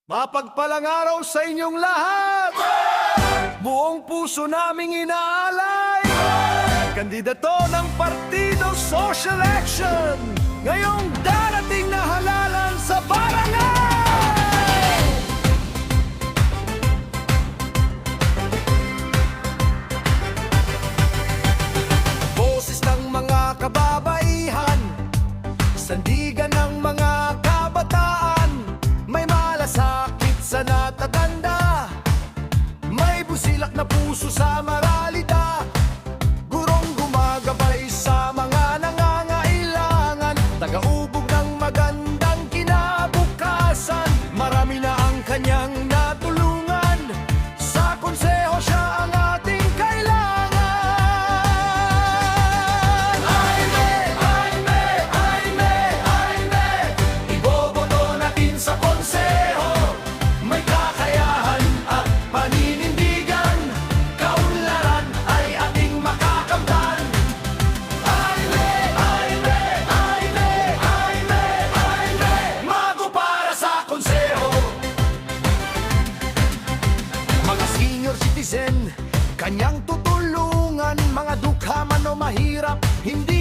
Mapagpalang araw sa inyong lahat! Buong puso naming inaalay kandidato ng Partido Social Action ngayong darating na halalan sa barangay! Boses ng mga kababaihan, sandigan ng mga kabataan, may malasakit sa natatanda, may busilak na puso sa maralita, gurong gumagabay sa mga nangangailangan, tagaubog ng magandang kinabukasan. Marami na ang kanyang natulungan, sa konseho siya ang ating kailangan. Jaime, iboboto natin sa konseho, may kakayahan at paninindigan, kaunlaran ay ating makakamtan. Jaime, mago para sa konseho. Mga senior citizen, kanyang tutulungan, mga dukha man o mahirap, hindi